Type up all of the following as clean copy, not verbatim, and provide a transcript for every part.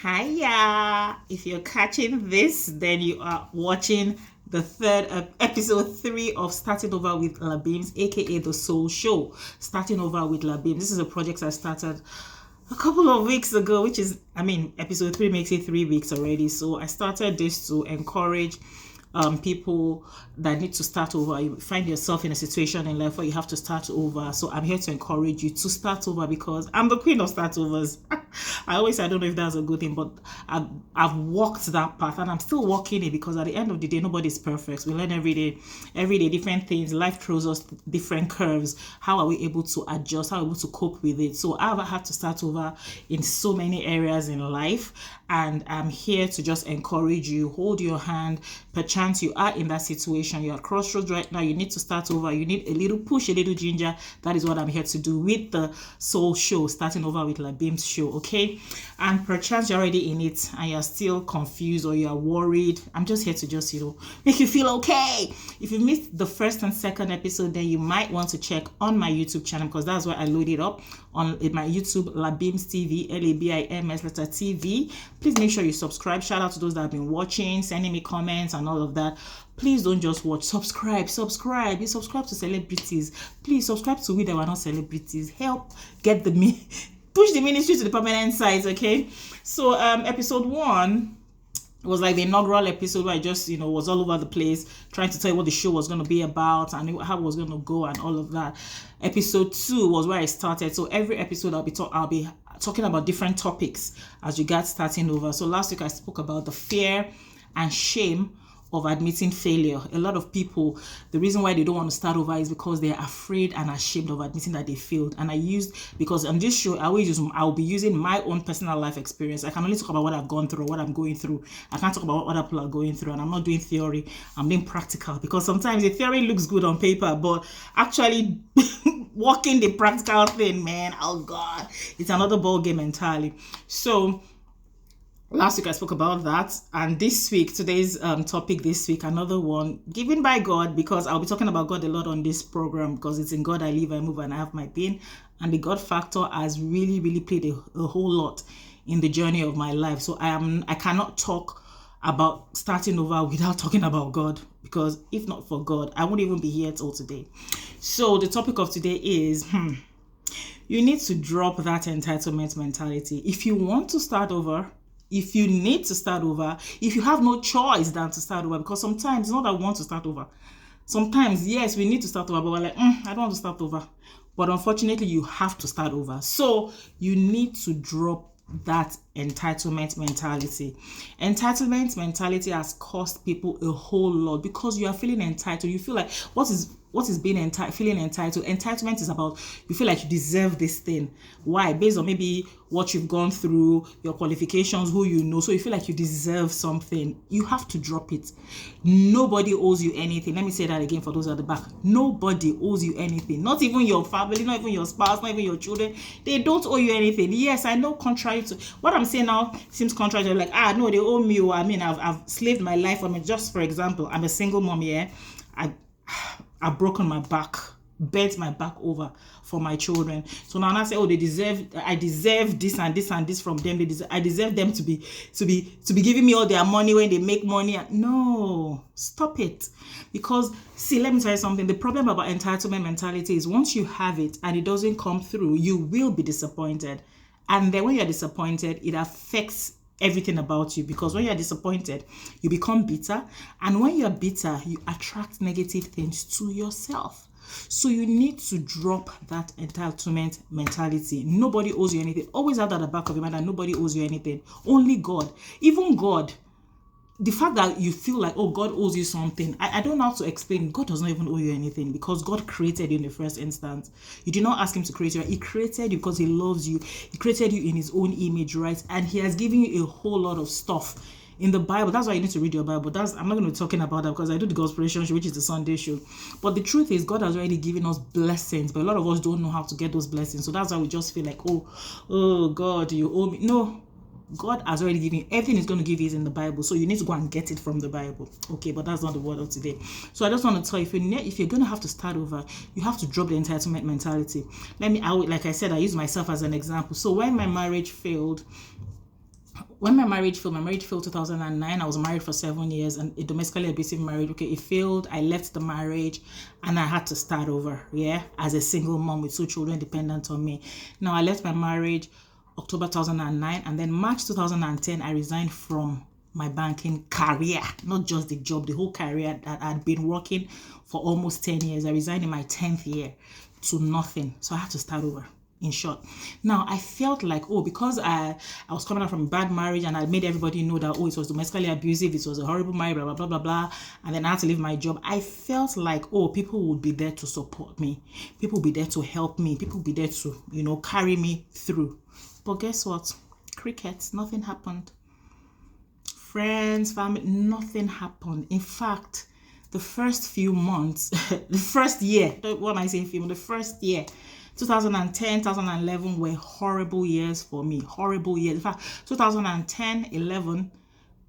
Hiya! If you're catching this, then you are watching the third episode 3 of Starting Over with Labims, aka the SowlShow. Starting Over with Labims. This is a project I started a couple of weeks ago, which is, episode 3 makes it 3 weeks already. So I started this to encourage people that need to start over. You find yourself in a situation in life where you have to start over. So I'm here to encourage you to start over because I'm the queen of start overs. I always say I don't know if that's a good thing, but I've walked that path and I'm still walking it because at the end of the day, nobody's perfect. We learn every day, different things. Life throws us different curves. How are we able to adjust? How are we able to cope with it? So I've had to start over in so many areas in life, and I'm here to just encourage you, hold your hand. Perchance you are in that situation, you're at crossroads right now, you need to start over, you need a little push, a little ginger. That is what I'm here to do with the SowlShow, Starting Over with Labim's show, okay? And perchance you're already in it and you're still confused or you're worried. I'm just here to just, make you feel okay. If you missed the first and second episode, then you might want to check on my YouTube channel because that's where I load it up on my YouTube, LabimsTV, LABIMS letter TV. Please make sure you subscribe. Shout out to those that have been watching, sending me comments and all of that. Please don't just watch. Subscribe. You subscribe to celebrities. Please subscribe to we that were not celebrities. Help get push the ministry to the permanent site, okay? So episode 1 was like the inaugural episode where I just, was all over the place trying to tell you what the show was going to be about and how it was going to go and all of that. Episode 2 was where I started. So every episode I'll be talking about different topics as regards starting over. So last week I spoke about the fear and shame of admitting failure. A lot of people, the reason why they don't want to start over is because they're afraid and ashamed of admitting that they failed. And because on this show, I'll be using my own personal life experience. I can only talk about what I've gone through, what I'm going through. I can't talk about what other people are going through. And I'm not doing theory, I'm being practical, because sometimes the theory looks good on paper, but actually walking the practical thing, man, oh God, it's another ball game entirely. So last week I spoke about that, and this week, today's topic this week, another one given by God, because I'll be talking about God a lot on this program because it's in God I live, I move, and I have my being, and the God factor has really, really played a whole lot in the journey of my life. So I cannot talk about starting over without talking about God, because if not for God, I won't even be here till today. So the topic of today is you need to drop that entitlement mentality. If you want to start over, if you need to start over, if you have no choice than to start over, because sometimes it's not that we want to start over. Sometimes, yes, we need to start over, but we're like, I don't want to start over. But unfortunately, you have to start over. So you need to drop that entitlement mentality. Entitlement mentality has cost people a whole lot because you are feeling entitled. You feel like, what is being feeling entitled? Entitlement is about you feel like you deserve this thing. Why? Based on maybe what you've gone through, your qualifications, who you know. So you feel like you deserve something. You have to drop it. Nobody owes you anything. Let me say that again for those at the back. Nobody owes you anything. Not even your family, not even your spouse, not even your children. They don't owe you anything. Yes, I know, contrary to what I'm saying now seems contrary to like, no, they owe me. I've slaved my life on it. Just for example, I'm a single mom, yeah. I've broken my back, bent my back over for my children. So now I say, I deserve this and this and this from them. I deserve them to be giving me all their money when they make money. No, stop it. Because see, let me tell you something. The problem about entitlement mentality is once you have it and it doesn't come through, you will be disappointed. And then when you're disappointed, it affects everything about you, because when you're disappointed, you become bitter, and when you're bitter, you attract negative things to yourself. So you need to drop that entitlement mentality. Nobody owes you anything. Always have that at the back of your mind that nobody owes you anything. Only God. Even God. The fact that you feel like, God owes you something, I don't know how to explain. God does not even owe you anything because God created you in the first instance. You did not ask him to create you. He created you because he loves you. He created you in his own image, right? And he has given you a whole lot of stuff in the Bible. That's why you need to read your Bible. I'm not going to be talking about that because I do the Gospelation show, which is the Sunday show. But the truth is, God has already given us blessings, but a lot of us don't know how to get those blessings. So that's why we just feel like, oh God, you owe me. No. God has already given you. Everything He's going to give you is in the Bible. So you need to go and get it from the Bible. Okay, but that's not the word of today. So I just want to tell you, if you're going to have to start over, you have to drop the entitlement mentality. Like I said, I use myself as an example. So when my marriage failed, when my marriage failed 2009. I was married for 7 years, and a domestically abusive marriage. Okay, it failed. I left the marriage and I had to start over, yeah, as a single mom with 2 children dependent on me. Now, I left my marriage October 2009, and then March 2010, I resigned from my banking career, not just the job, the whole career that I'd been working for almost 10 years. I resigned in my 10th year to nothing. So I had to start over, in short. Now, I felt like, oh, because I was coming out from a bad marriage and I made everybody know that, oh, it was domestically abusive, it was a horrible marriage, blah, blah, blah, blah, blah, and then I had to leave my job. I felt like, oh, people would be there to support me. People would be there to help me. People would be there to, you know, carry me through. But guess what? Crickets, nothing happened. Friends, family, nothing happened. In fact, the first few months, the first year, what am I saying, the first year, 2010, 2011 were horrible years for me. Horrible years. In fact, 2010, 11,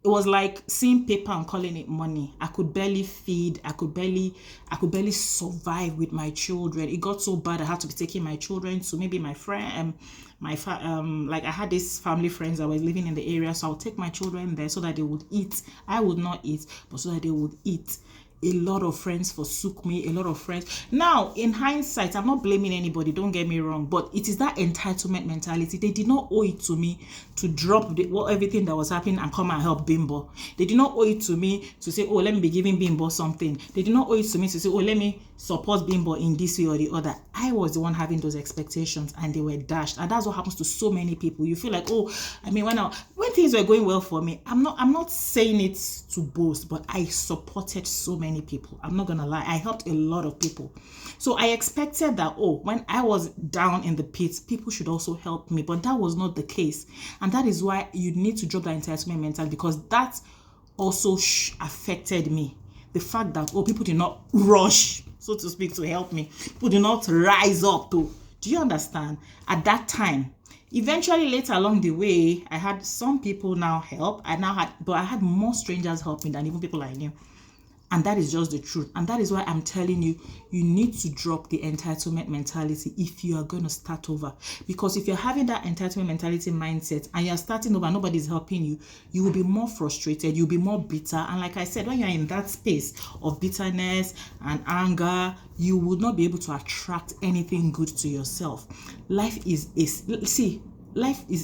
it was like seeing paper and calling it money. I could barely feed. I could barely survive with my children. It got so bad I had to be taking my children to maybe my friend, like I had these family friends that were living in the area, so I would take my children there so that they would eat. I would not eat, but so that they would eat. A lot of friends forsook me, a lot of friends. Now, in hindsight, I'm not blaming anybody, don't get me wrong, but it is that entitlement mentality. They did not owe it to me to drop everything that was happening and come and help Bimbo. They did not owe it to me to say, oh, let me be giving Bimbo something. They did not owe it to me to say, oh, let me support Bimbo in this way or the other. I was the one having those expectations and they were dashed. And that's what happens to so many people. You feel like, oh, I mean, when things were going well for me, I'm not saying it to boast, but I supported so many people. I'm not gonna lie, I helped a lot of people. So I expected that, oh, when I was down in the pits, people should also help me, but that was not the case. And that is why you need to drop that entitlement mentality, because that also affected me. The fact that, oh, people did not rush, so to speak, to help me. People did not rise up to, do you understand? At that time, eventually later along the way, I had some people now help. But I had more strangers help me than even people I knew. And that is just the truth. And that is why I'm telling you, you need to drop the entitlement mentality if you are going to start over. Because if you're having that entitlement mentality mindset and you're starting over, nobody's helping you, you will be more frustrated, you'll be more bitter. And like I said, when you're in that space of bitterness and anger, you will not be able to attract anything good to yourself. Life is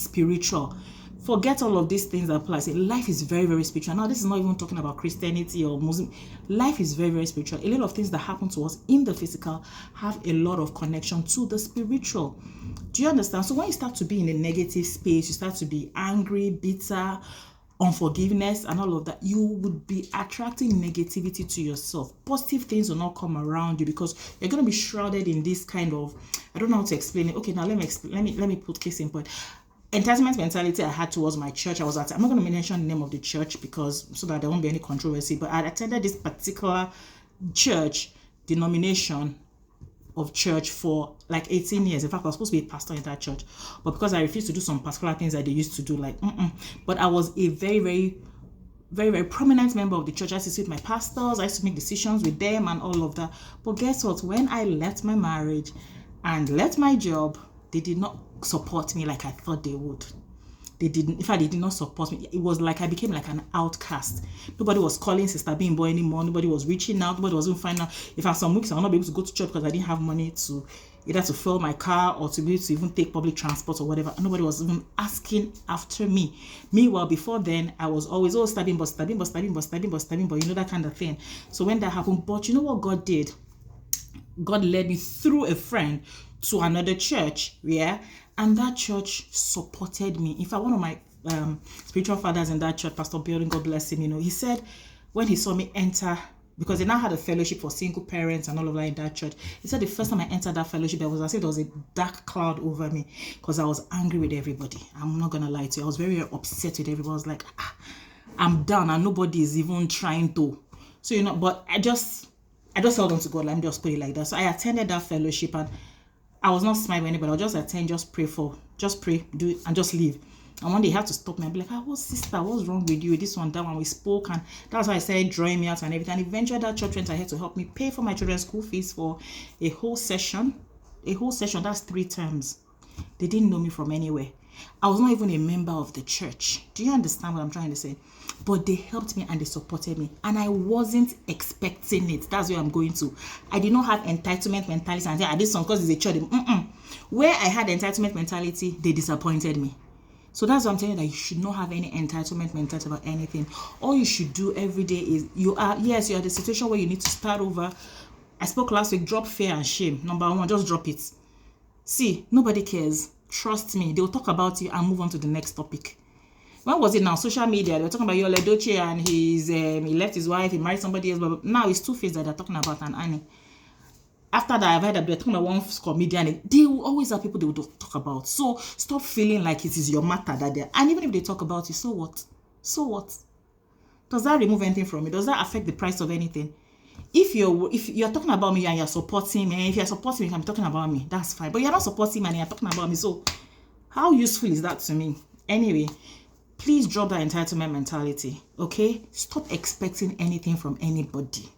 spiritual. Forget all of these things that apply. Say life is very, very spiritual. Now, this is not even talking about Christianity or Muslim. Life is very, very spiritual. A lot of things that happen to us in the physical have a lot of connection to the spiritual. Do you understand? So when you start to be in a negative space, you start to be angry, bitter, unforgiveness, and all of that, you would be attracting negativity to yourself. Positive things will not come around you because you're going to be shrouded in this kind of, I don't know how to explain it. Okay, now let me put case in point. Entitlement mentality I had towards my church. I'm not going to mention the name of the church because so that there won't be any controversy, but I attended this particular church denomination of church for like 18 years. In fact, I was supposed to be a pastor in that church, but because I refused to do some particular things that they used to do, like but I was a very, very, very, very prominent member of the church. I used to sit with my pastors, I used to make decisions with them and all of that. But guess what? When I left my marriage and left my job, they did not support me like I thought they would. They didn't. In fact, they did not support me. It was like I became like an outcast. Nobody was calling Sister Bimbo anymore. Nobody was reaching out. Nobody was even finding out. If I some weeks I will not be able to go to church because I didn't have money to either to fill my car or to be able to even take public transport or whatever. Nobody was even asking after me. Meanwhile, before then, I was always, oh, stabbing, but you know, that kind of thing. So when that happened, but you know what God did? God led me through a friend to another church, yeah, and that church supported me. In fact, one of my spiritual fathers in that church, Pastor Building, God bless him, you know, he said when he saw me enter, because they now had a fellowship for single parents and all of that in that church, he said the first time I entered that fellowship, there was a dark cloud over me because I was angry with everybody. I'm not gonna lie to you, I was very upset with everybody. I was like, I'm done and nobody is even trying to. So, you know, but I just held on to God. Let me just put it like that. So I attended that fellowship and I was not smiling with anybody. I'll just attend, just pray, do it, and just leave. And one day he had to stop me and be like, sister, what's wrong with you? This one, that one, we spoke, and that's why I started drawing me out and everything. And eventually that church went ahead to help me pay for my children's school fees for a whole session. That's 3 terms. They didn't know me from anywhere. I was not even a member of the church. Do you understand what I'm trying to say? But they helped me and they supported me. And I wasn't expecting it. That's where I'm going to. I did not have entitlement mentality and say, I did some because it's a church. Where I had entitlement mentality, they disappointed me. So that's what I'm telling you, that you should not have any entitlement mentality about anything. All you should do every day is, you're the situation where you need to start over. I spoke last week, drop fear and shame. Number one, just drop it. See, nobody cares. Trust me. They'll talk about you and move on to the next topic. When was it now? Social media. They were talking about Yul Edochie and he left his wife, he married somebody else. But now it's Two-Face that they're talking about, and Annie. After that, I've heard that they're talking about one comedian. They will always have people they will talk about. So stop feeling like it is your matter that they're. And even if they talk about you, so what? So what? Does that remove anything from it? Does that affect the price of anything? If you're talking about me and you're supporting me, and if you're supporting me, I'm talking about me, that's fine. But you're not supporting me and you're talking about me. So how useful is that to me? Anyway, please drop that entitlement mentality, okay? Stop expecting anything from anybody.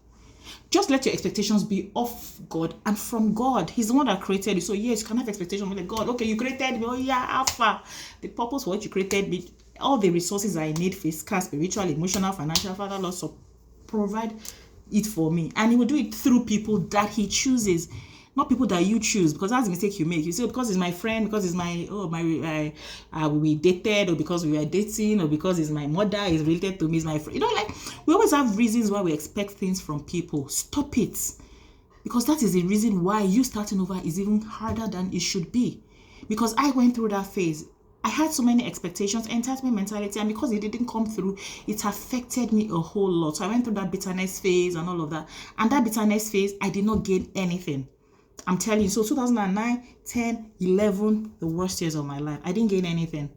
Just let your expectations be of God and from God. He's the one that created you. So yes, you can have expectations with God. Okay, you created me. Oh yeah, Alpha. The purpose for what you created me, all the resources I need, physical, spiritual, emotional, financial, Father Lord, so provide it for me. And he will do it through people that he chooses, not people that you choose, because that's the mistake you make. You say, because it's my friend, because it's my we dated, or because we were dating, or because it's my mother is related to me, is my friend. You know, like, we always have reasons why we expect things from people. Stop it. Because that is the reason why you starting over is even harder than it should be. Because I went through that phase. I had so many expectations, entitlement mentality, and because it didn't come through, it affected me a whole lot. So I went through that bitterness phase and all of that. And that bitterness phase, I did not gain anything. I'm telling you. So 2009, 10, 11, the worst years of my life. I didn't gain anything.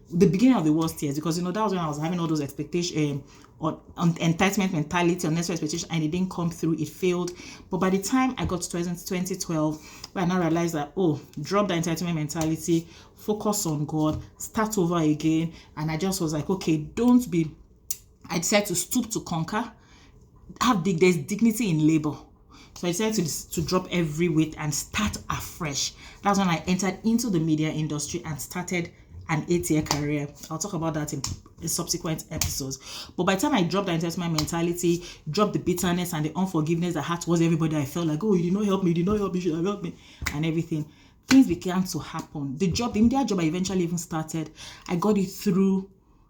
The beginning of the worst years, because, you know, that was when I was having all those expectations, on entitlement mentality, unnecessary expectation, and it didn't come through. It failed. But by the time I got to 2012, where I now realized that, drop the entitlement mentality, focus on God, start over again. And I just was like, okay, I decided to stoop to conquer. There's dignity in labor. So I decided to drop every weight and start afresh. That's when I entered into the media industry and started an 8-year career. I'll talk about that in subsequent episodes. But by the time I dropped the entitlement mentality, dropped the bitterness and the unforgiveness I had towards everybody, I felt like, you did not help me, you should have helped me, and everything. Things began to happen. The media job I eventually even started, I got it through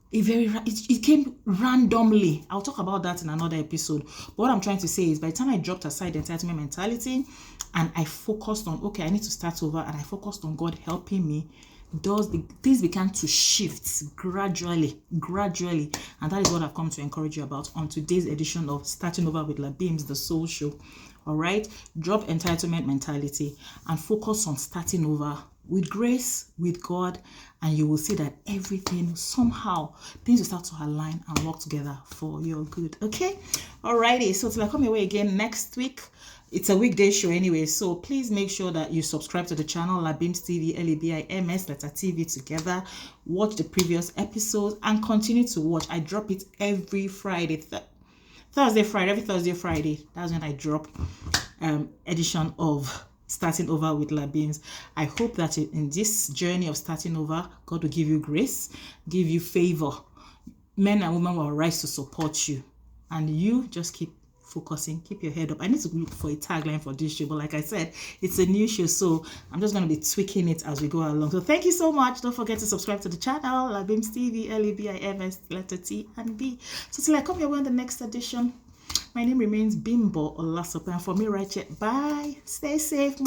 it came randomly. I'll talk about that in another episode. But what I'm trying to say is, by the time I dropped aside the entitlement mentality and I focused on, I need to start over, and I focused on God helping me, things began to shift gradually. And that is what I've come to encourage you about on today's edition of Starting Over with Labims, the Soul Show. All right, drop entitlement mentality and focus on starting over with grace, with God, and you will see that everything, somehow, things will start to align and work together for your good. Okay? Alrighty, so till I come your way again next week, it's a weekday show anyway, so please make sure that you subscribe to the channel, LabimsTV, LABIMS, letter TV together. Watch the previous episodes and continue to watch. I drop it every Friday. Every Thursday, Friday. That's when I drop edition of Starting Over with Labims. I hope that in this journey of starting over, God will give you grace, give you favor. Men and women will rise to support you. And you just keep focusing, keep your head up. I need to look for a tagline for this show, but like I said, it's a new show, so I'm just going to be tweaking it as we go along. So thank you so much. Don't forget to subscribe to the channel, LabimsTV, LABIMS, letter T and B. So till I come your way on the next edition, my name remains Bimbo Olasope, and for me right here, bye. Stay safe.